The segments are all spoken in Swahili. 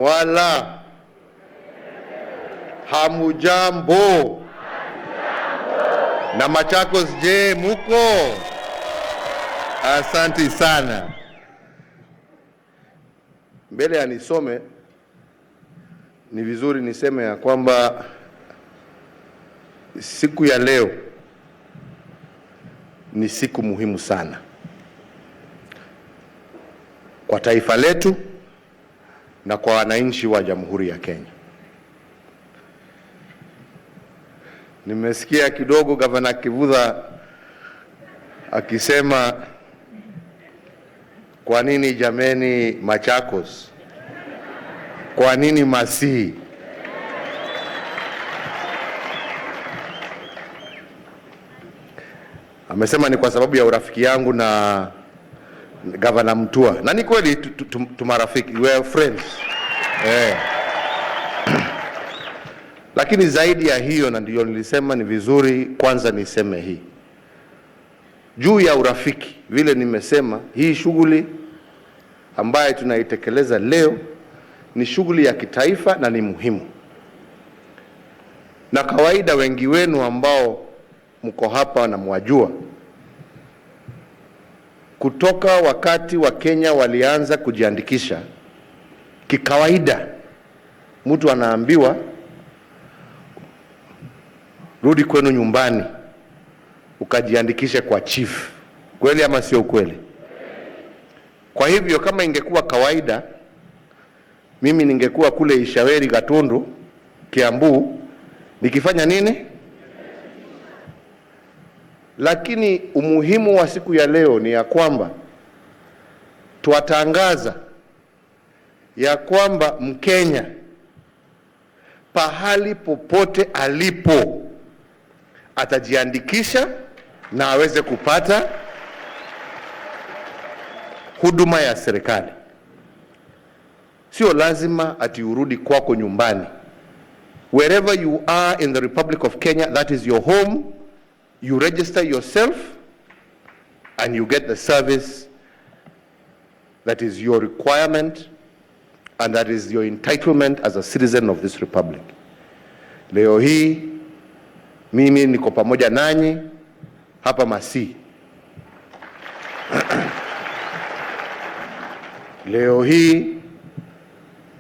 Wala hamujambo. Na Machakos je, muko? Asante sana. Mbele ya nisome, ni vizuri niseme ya kwamba siku ya leo ni siku muhimu sana kwa taifa letu na kwa wananchi wa Jamhuri ya Kenya. Nimesikia kidogo Gavana Kivutha akisema kwa nini jameni Machakos? Kwa nini Masii? Amesema ni kwa sababu ya urafiki yangu na Gavana Mutua. Na ni kweli tumarafiki, we are friends. Lakini zaidi ya hiyo, na ndio nilisema ni vizuri kwanza niseme hii. Juu ya urafiki, vile nimesema, hii shughuli ambayo tunaitekeleza leo ni shughuli ya kitaifa na ni muhimu. Na kawaida wengi wenu ambao mko hapa na mwajua, kutoka wakati wa Kenya walianza kujiandikisha, kikawaida mtu anaambiwa rudi kwenu nyumbani ukajiandikishe kwa chief. Kweli ama sio kweli? Kwa hivyo kama ingekuwa kawaida, mimi ningekuwa kule Ishaweri, Gatundu, Kiambu, nikifanya nini? Lakini umuhimu wa siku ya leo ni ya kwamba tuwatangaza ya kwamba Mkenya pahali popote alipo atajiandikisha na aweze kupata huduma ya serikali. Sio lazima ati urudi kwako nyumbani. Wherever you are in the Republic of Kenya, that is your home. You register yourself and you get the service that is your requirement and that is your entitlement as a citizen of this republic. Leo hii mimi niko pamoja nanyi hapa Masii. Leo hii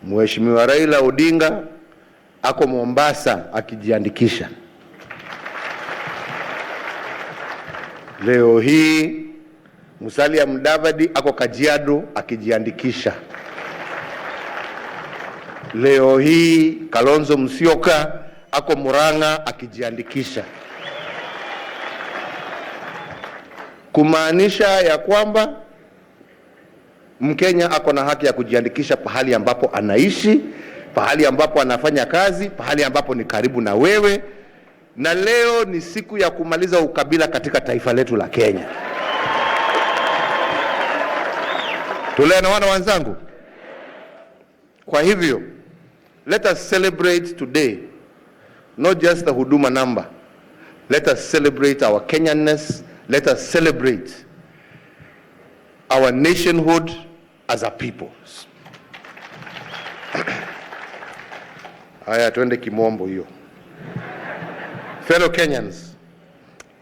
Mheshimiwa Raila Odinga ako Mombasa akijiandikisha. Leo hii Musalia Mudavadi ako Kajiado akijiandikisha. Leo hii Kalonzo Musyoka ako Murang'a akijiandikisha. Kumaanisha ya kwamba Mkenya ako na haki ya kujiandikisha pahali ambapo anaishi, pahali ambapo anafanya kazi, pahali ambapo ni karibu na wewe. Na leo ni siku ya kumaliza ukabila katika taifa letu la Kenya. Tunaelewana wenzangu? Kwa hivyo, let us celebrate today, not just the Huduma Namba. Let us celebrate our Kenyanness. Let us celebrate our nationhood as a people. Haya, tuende kimombo hiyo. Fellow Kenyans,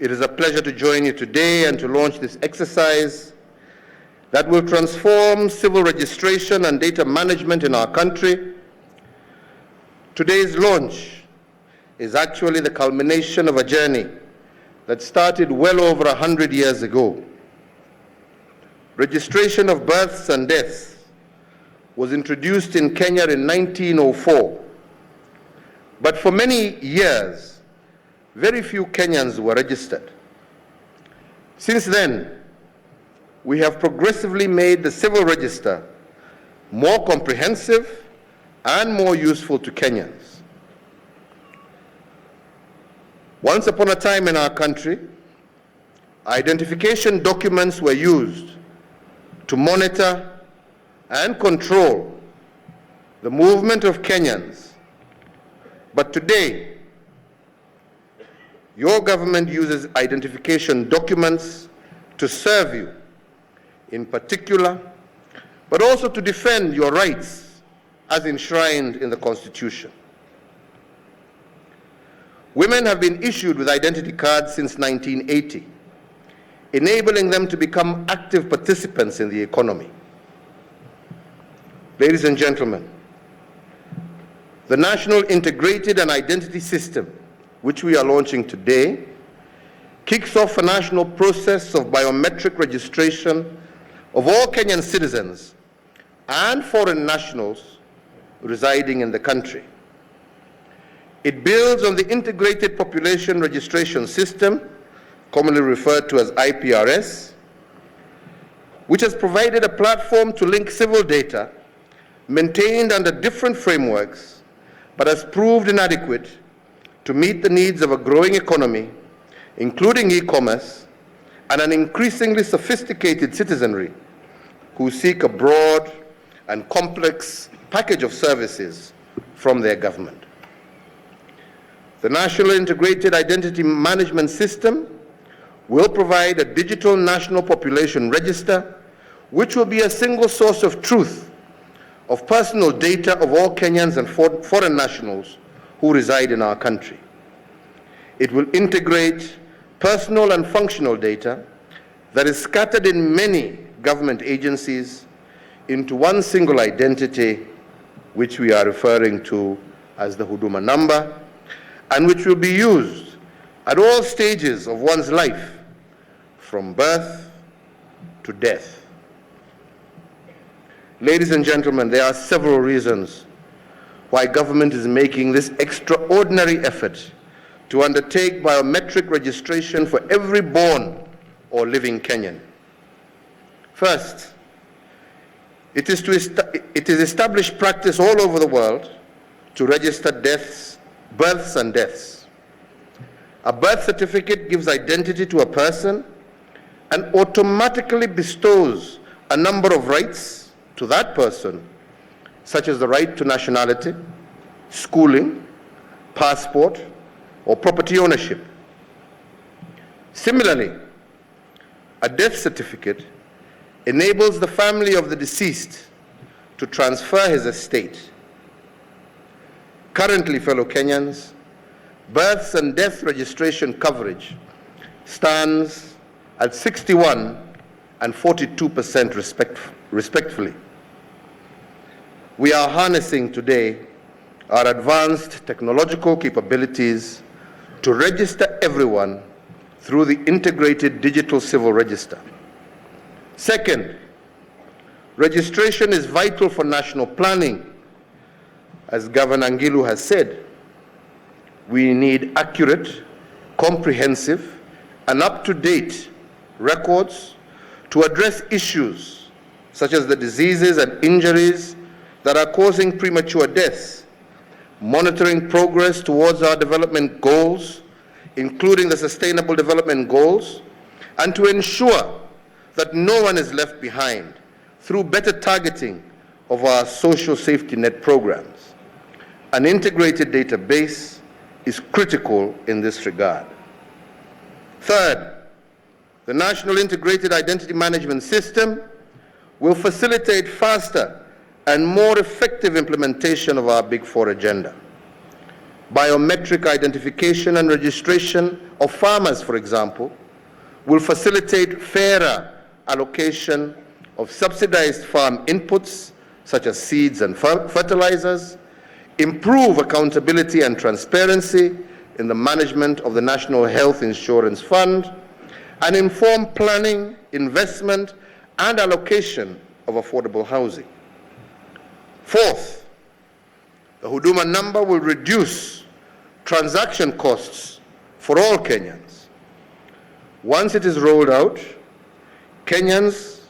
it is a pleasure to join you today and to launch this exercise that will transform civil registration and data management in our country. Today's launch is actually the culmination of a journey that started well over 100 years ago. Registration of births and deaths was introduced in Kenya in 1904, but for many years, very few Kenyans were registered. Since then, we have progressively made the civil register more comprehensive and more useful to Kenyans. Once upon a time in our country, identification documents were used to monitor and control the movement of Kenyans. But today, your government uses identification documents to serve you in particular, but also to defend your rights as enshrined in the Constitution. Women have been issued with identity cards since 1980, enabling them to become active participants in the economy. Ladies and gentlemen, the National Integrated and Identity System, which we are launching today, kicks off a national process of biometric registration of all Kenyan citizens and foreign nationals residing in the country. It builds on the Integrated Population Registration System, commonly referred to as IPRS, which has provided a platform to link civil data maintained under different frameworks, but has proved inadequate to meet the needs of a growing economy, including e-commerce, and an increasingly sophisticated citizenry who seek a broad and complex package of services from their government. The National Integrated Identity Management System will provide a digital national population register, which will be a single source of truth of personal data of all Kenyans and foreign nationals who reside in our country. It will integrate personal and functional data that is scattered in many government agencies into one single identity, which we are referring to as the Huduma Namba, and which will be used at all stages of one's life, from birth to death. Ladies and gentlemen, there are several reasons why government is making this extraordinary effort to undertake biometric registration for every born or living Kenyan. First, it is established practice all over the world to register births and deaths. A birth certificate gives identity to a person and automatically bestows a number of rights to that person, such as the right to nationality, schooling, passport, or property ownership. Similarly, a death certificate enables the family of the deceased to transfer his estate. Currently, fellow Kenyans, births and death registration coverage stands at 61% and 42% respectively. We are harnessing today our advanced technological capabilities to register everyone through the integrated digital civil register. Second, registration is vital for national planning. As Governor Ngilu has said, we need accurate, comprehensive, and up-to-date records to address issues such as the diseases and injuries that are causing premature deaths, monitoring progress towards our development goals, including the Sustainable Development Goals, and to ensure that no one is left behind through better targeting of our social safety net programs. An integrated database is critical in this regard. Third, the National Integrated Identity Management System will facilitate faster and more effective implementation of our Big Four agenda. Biometric identification and registration of farmers, for example, will facilitate fairer allocation of subsidized farm inputs, such as seeds and fertilizers, improve accountability and transparency in the management of the National Health Insurance Fund, and inform planning, investment, and allocation of affordable housing. Fourth, the Huduma Namba will reduce transaction costs for all Kenyans. Once it is rolled out, Kenyans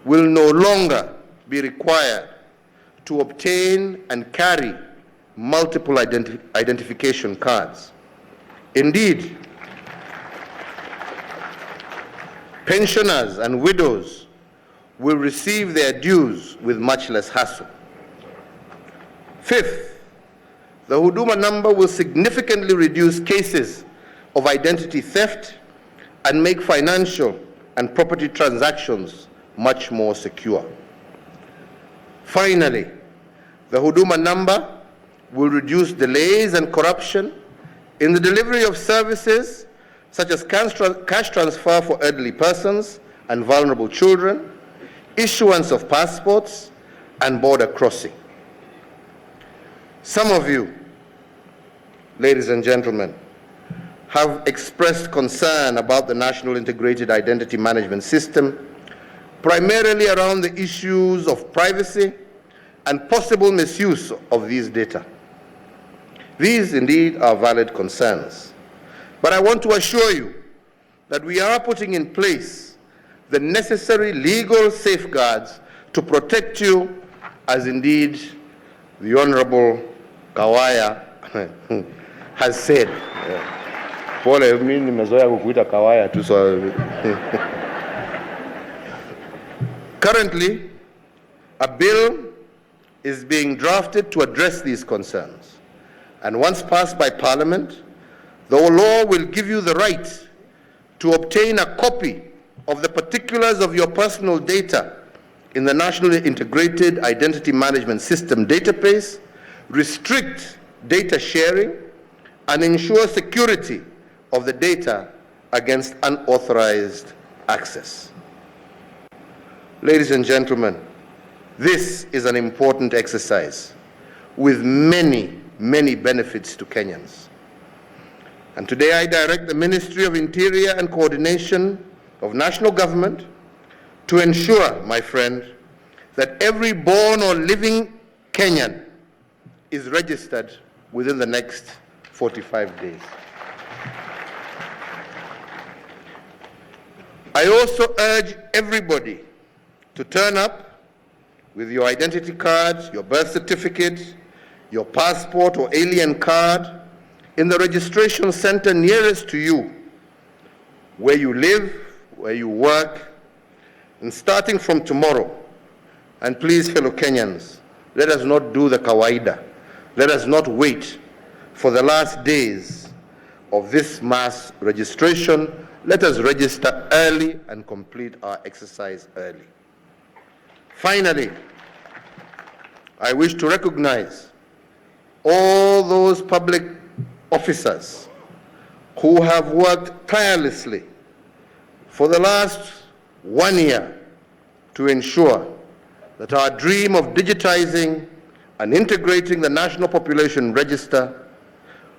will no longer be required to obtain and carry multiple identification cards. Indeed, pensioners and widows will receive their dues with much less hassle. Fifth, the Huduma Namba will significantly reduce cases of identity theft and make financial and property transactions much more secure. Finally, The Huduma Namba will reduce delays and corruption in the delivery of services such as cash transfer for elderly persons and vulnerable children, issuance of passports, and border crossing. Some of you, ladies and gentlemen, have expressed concern about the National Integrated Identity Management System, primarily around the issues of privacy and possible misuse of these data. These indeed are valid concerns, but I want to assure you that we are putting in place the necessary legal safeguards to protect you, as indeed the Honorable Kawaya has said. Pole, mimi nimezoea kukuita Kawaya tu. Currently, a bill is being drafted to address these concerns, and once passed by Parliament, the law will give you the right to obtain a copy of the particulars of your personal data in the National Integrated Identity Management System database, restrict data sharing, and ensure security of the data against unauthorized access. Ladies and gentlemen, this is an important exercise with many, many benefits to Kenyans. And today I direct the Ministry of Interior and Coordination of National Government to ensure, my friend, that every born or living Kenyan is registered within the next 45 days. I also urge everybody to turn up with your identity card, your birth certificate, your passport or alien card in the registration center nearest to you, where you live, where you work, and starting from tomorrow. And please, fellow Kenyans, let us not do the kawaida. Let us not wait for the last days of this mass registration. Let us register early and complete our exercise early. Finally, I wish to recognize all those public officers who have worked tirelessly for the last 1 year to ensure that our dream of digitizing and integrating the National Population Register,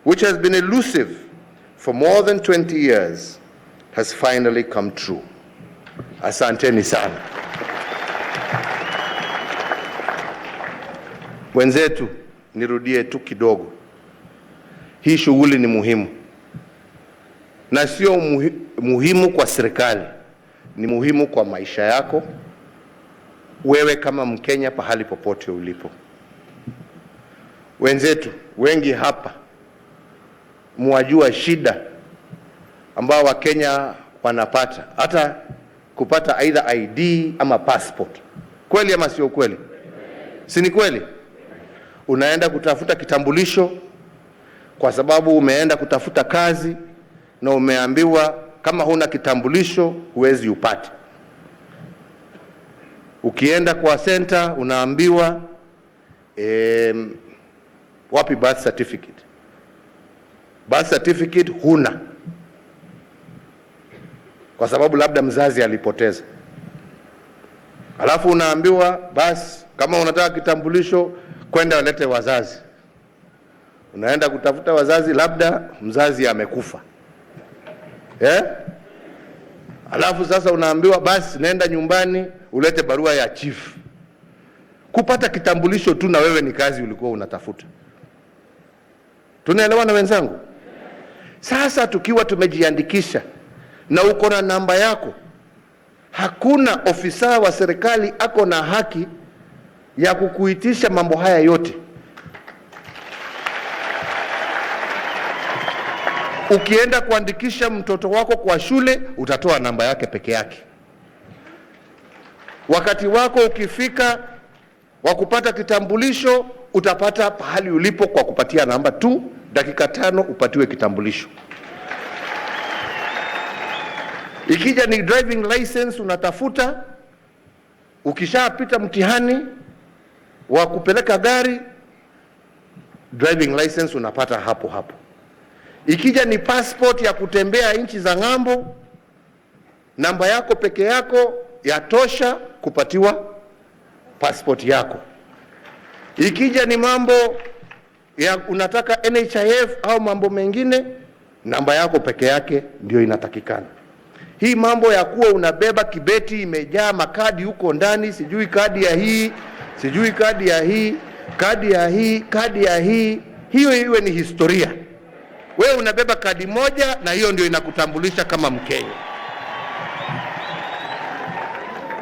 which has been elusive for more than 20 years, has finally come true. Asanteni sana. Wenzetu, nirudie tu kidogo. Hii shughuli ni muhimu. Na sio muhimu kwa serikali, ni muhimu kwa maisha yako, wewe kama Mkenya pahali popote ulipo. Wenzetu, wengi hapa, muwajua shida ambao Wakenya wanapata, hata kupata either ID ama passport. Kweli ama sio kweli? Si ni kweli? Unaenda kutafuta kitambulisho kwa sababu umeenda kutafuta kazi na umeambiwa kama huna kitambulisho huwezi upate. Ukienda kwa center unaambiwa wapi birth certificate? Birth certificate huna, kwa sababu labda mzazi alipoteza. Alafu unaambiwa basi kama unataka kitambulisho kwenda walete wazazi. Unaenda kutafuta wazazi, labda mzazi amekufa. Alafu sasa unaambiwa basi nenda nyumbani ulete barua ya chief. Kupata kitambulisho tu na wewe ni kazi ulikuwa unatafuta. Tunaelewana wenzangu? Sasa tukiwa tumejiandikisha na uko na namba yako, hakuna ofisa wa serikali ako na haki ya kukuitisha mambo haya yote. Ukienda kuandikisha mtoto wako kwa shule, utatoa namba yake peke yake. Wakati wako ukifika wa kupata kitambulisho, utapata pahali ulipo kwa kupatia namba tu, dakika 5 upatiwe kitambulisho. Ikija ni driving license unatafuta, ukishapita mtihani wa kupeleka gari, driving license unapata hapo hapo. Ikija ni passport ya kutembea nchi za ng'ambo, namba yako peke yako yatosha kupatiwa passport yako. Ikija ni mambo ya unataka NHIF au mambo mengine, namba yako peke yake ndio inatakikana. Hii mambo ya kuwa unabeba kibeti imejaa makadi huko ndani, sijui kadi ya hii, sijui kadi ya hii, kadi ya hii, kadi ya hii, hiyo iwe ni historia. Wewe unabeba kadi moja na hiyo ndio inakutambulisha kama Mkenya.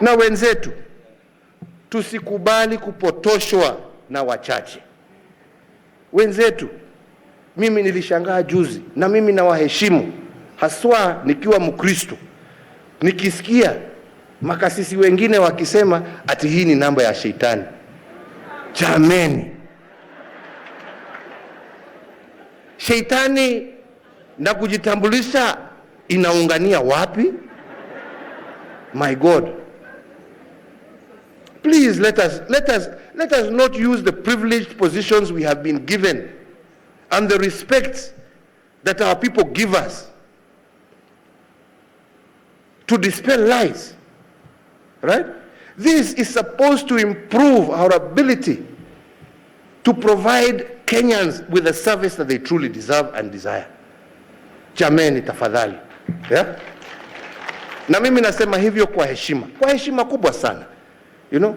Na wenzetu, tusikubali kupotoshwa na wachache. Wenzetu, mimi nilishangaa juzi, na mimi nawaheshimu, haswa nikiwa Mkristo, nikisikia makasisi wengine wakisema ati hii ni namba ya shetani. Jameni, shetani na kujitambulisha inaungania wapi? My God, please let us not use the privileged positions we have been given and the respect that our people give us to dispel lies, right? This is supposed to improve our ability to provide Kenyans with the service that they truly deserve and desire. Jameni, tafadhali, yeah? Na mimi nasema hivyo kwa heshima kubwa sana. You know,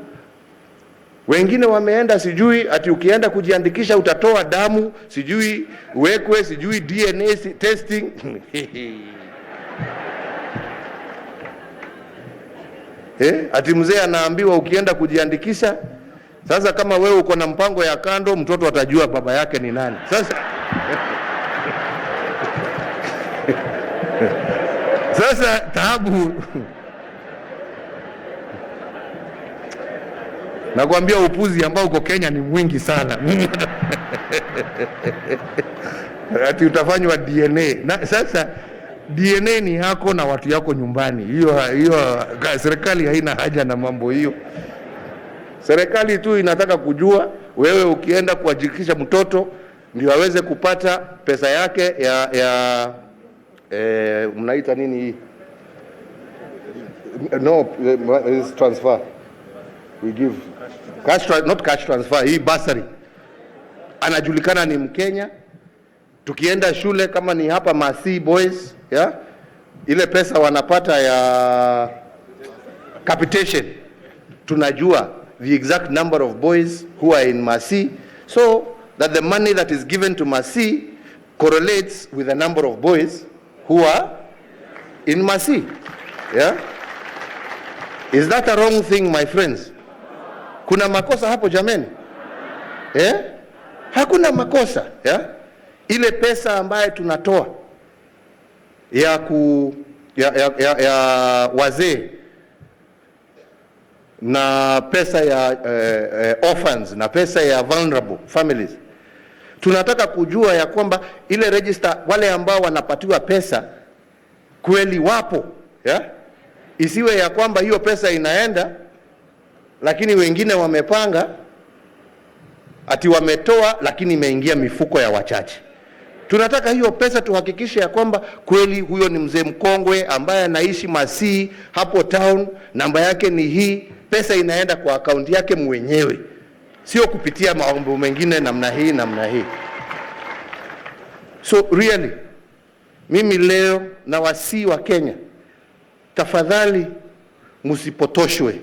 wengine wameenda sijui ati ukienda kujiandikisha utatoa damu, sijui uwekwe, sijui DNA testing. Ati mzee anaambiwa ukienda kujiandikisha, sasa kama wewe uko na mpango ya kando, mtoto atajua baba yake ni nani. Sasa taabu. Nakwambia upuzi ambao uko Kenya ni mwingi sana. Ati utafanywa DNA. Na sasa DNA ni yako na watu yako nyumbani. Hiyo serikali haina haja na mambo hiyo. Serikali tu inataka kujua wewe ukienda kuandikisha mtoto ndio aweze kupata pesa yake ya mnaita nini hii? No, it's transfer. We give cash, not cash transfer, hii bursary. Anajulikana ni Mkenya. Tukienda shule kama ni hapa Masi boys, yeah? Ile pesa wanapata ya capitation, tunajua the exact number of boys who are in Masi, so that the money that is given to Masi correlates with the number of boys who are in Masi. Yeah? Is that a wrong thing, my friends? Kuna makosa hapo jameni? Hakuna makosa, yeah? Ile pesa ambaye tunatoa ya wazee na pesa ya orphans na pesa ya vulnerable families, tunataka kujua ya kwamba ile register wale ambao wanapatiwa pesa kweli wapo, yeah? Isiwe ya kwamba hiyo pesa inaenda lakini wengine wamepanga ati wametoa lakini imeingia mifuko ya wachache. Tunataka hiyo pesa tuhakikishe ya kwamba kweli huyo ni mzee mkongwe ambaye anaishi Masi hapo town, namba yake ni hii, pesa inaenda kwa akaunti yake mwenyewe, sio kupitia mambo mengine namna hii. So really, mimi leo na wasi wa Kenya, tafadhali msipotoshwe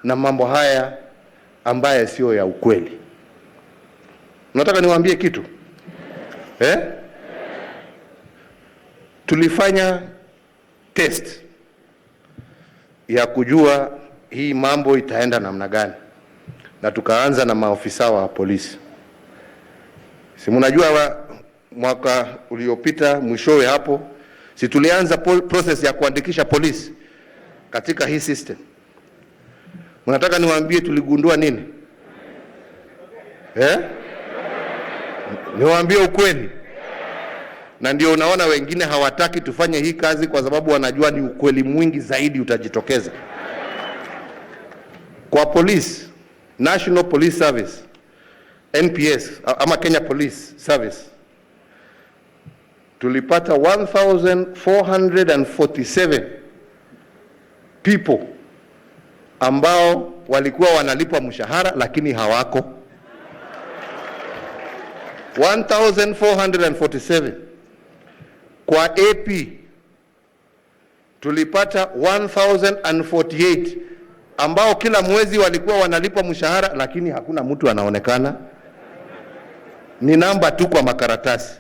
na mambo haya ambaye sio ya ukweli. Nataka niwaambie kitu. Tulifanya test ya kujua hii mambo itaenda namna gani, na tukaanza na maofisa wa polisi. Si mnajua mwaka uliopita mwishowe hapo, si tulianza process ya kuandikisha polisi katika hii system. Mnataka niwaambie tuligundua nini? Niwaambie ukweli. Na ndio unaona wengine hawataki tufanye hii kazi kwa sababu wanajua ni ukweli mwingi zaidi utajitokeza. Kwa polisi, National Police Service, NPS, ama Kenya Police Service, tulipata 1,447 people ambao walikuwa wanalipwa mshahara lakini hawako. 1,447. Kwa AP tulipata 1,048 ambao kila mwezi walikuwa wanalipwa mshahara lakini hakuna mtu anaonekana, ni namba tu kwa makaratasi.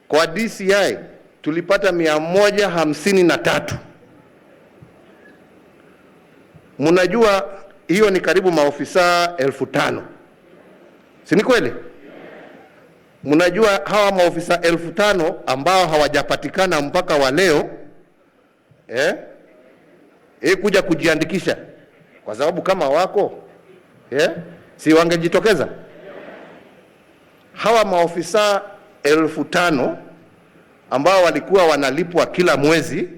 Kwa DCI tulipata 153. Mnajua hiyo ni karibu maofisa 5,000. Si ni kweli? Mnajua hawa maofisa 5,000 ambao hawajapatikana mpaka wa leo, kuja kujiandikisha, kwa sababu kama wako si wangejitokeza? Hawa maofisa 5,000 ambao walikuwa wanalipwa kila mwezi,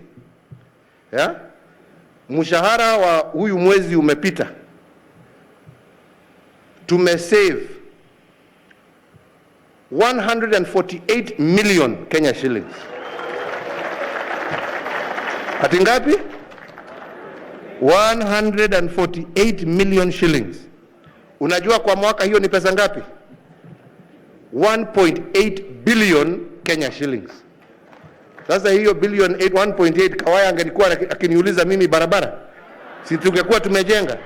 mshahara wa huyu mwezi umepita, tumesave 148 million Kenya shillings. Ati ngapi? 148 million shillings. Unajua kwa mwaka hiyo ni pesa ngapi? 1.8 billion Kenya shillings. Sasa hiyo billion 1.8, Kawaya angelikuwa akiniuliza mimi barabara, si tungekuwa tumejenga?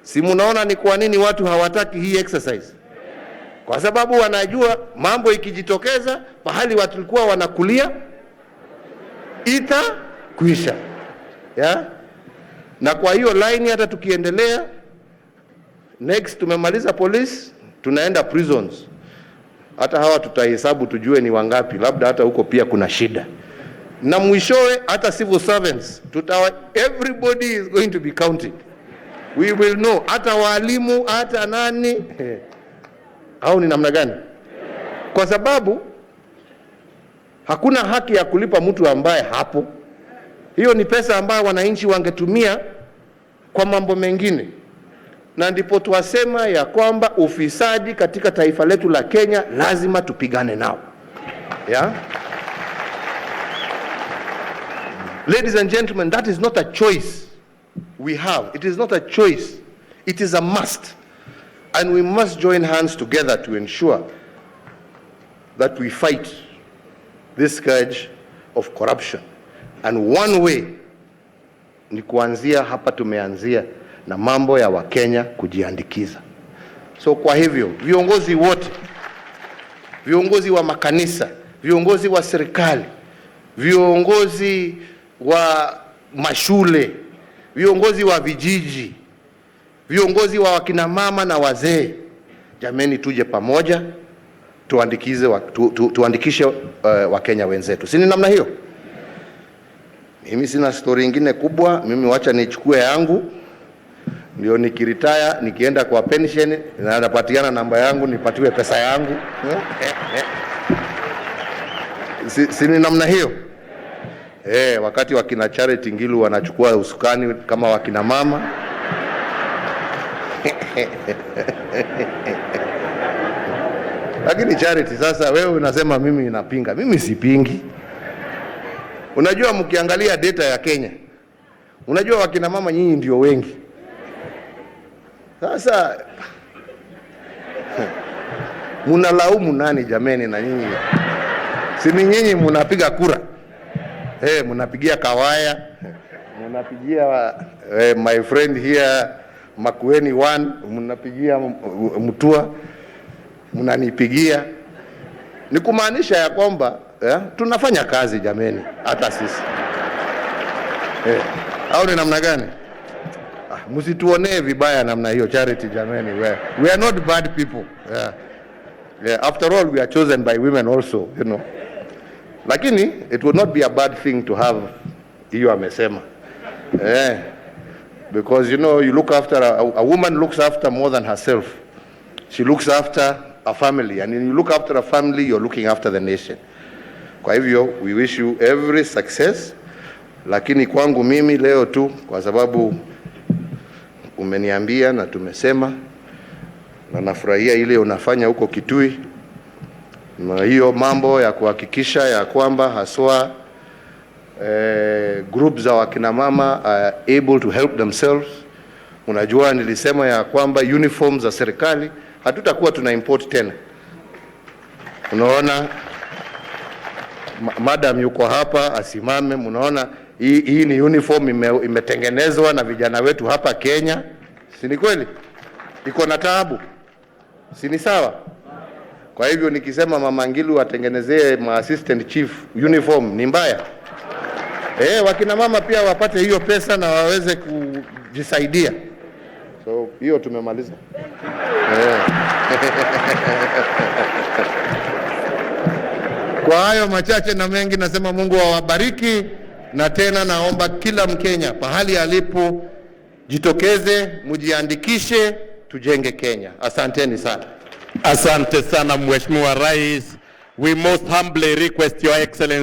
Si mnaona ni kwa nini watu hawataki hii exercise? Kwa sababu wanajua mambo ikijitokeza pahali watu walikuwa wanakulia kuisha. Na kwa hiyo line hata tukiendelea, next tumemaliza police, tunaenda prisons. Hata hawa tutahesabu tujue ni wangapi, labda hata huko pia kuna shida. Na mwishowe hata civil servants, everybody is going to be counted. We will know, hata walimu, hata nani, au ni namna gani? Kwa sababu hakuna haki ya kulipa mtu ambaye hapo. Hiyo ni pesa ambayo wananchi wangetumia kwa mambo mengine. Na ndipo tuwasema ya kwamba ufisadi katika taifa letu la Kenya lazima tupigane nao. Ladies and gentlemen, that is not a choice we have. It is not a choice. It is a must. And we must join hands together to ensure that we fight this scourge of corruption. And one way ni kuanzia hapa tumeanzia na mambo ya Wakenya kujiandikiza. So kwa hivyo viongozi wote, viongozi wa makanisa, viongozi wa serikali, viongozi wa mashule, viongozi wa vijiji, viongozi wa wakina mama na wazee, jameni tuje pamoja tuandikishe Wakenya wenzetu. Si ni namna hiyo? Mimi sina story nyingine kubwa, mimi wacha nichukue yangu, ndio nikiretire nikienda kwa pension na napatiana namba yangu nipatiwe pesa yangu. Si ni namna hiyo? Wakati wakina Charity Ngilu wanachukua usukani kama wakina mama. Lakini Charity, sasa wewe unasema mimi ninapinga. Mimi sipingi. Unajua mkiangalia data ya Kenya, unajua wakina mama nyinyi ndio wengi. Sasa mnalaumu nani jameni? Na nyinyi si ni nyinyi mnapiga kura? Mnapigia Kawaya, mnapigia my friend here Makueni 1, mnapigia Mutua, mnanipigia. Ni kumaanisha ya kwamba tunafanya kazi jameni, hata sisi. Au ni namna gani? Msituonee vibaya namna hiyo Charity jameni. We are not bad people. After all, we are chosen by women also, you know. Lakini it would not be a bad thing to have hiyo amesema. Because you know, you look after a woman looks after more than herself. She looks after a family, and when you look after a family, you're looking after the nation. Kwa hivyo we wish you every success. Lakini kwangu mimi leo tu, kwa sababu umeniambia na tumesema, na nafurahia ile unafanya huko Kitui, na hiyo mambo ya kuhakikisha ya kwamba haswa groups za wakina mama are able to help themselves. Unajua nilisema ya kwamba uniforms za serikali hatutakuwa tuna import tena. Unaona madam yuko hapa asimame, mnaona hii ni uniform imetengenezwa na vijana wetu hapa Kenya. Si ni kweli? Iko na taabu. Si ni sawa? Kwa hivyo nikisema Mama Ngilu atengenezee ma assistant chief uniform ni mbaya? Wakina mama pia wapate hiyo pesa na waweze kujisaidia. So hiyo tumemaliza. Kwa hayo machache na mengi nasema Mungu awabariki, na tena naomba kila Mkenya pahali alipo jitokeze, mujiandikishe, tujenge Kenya. Asanteni sana. Asante sana Mheshimiwa Rais. We most humbly request Your Excellency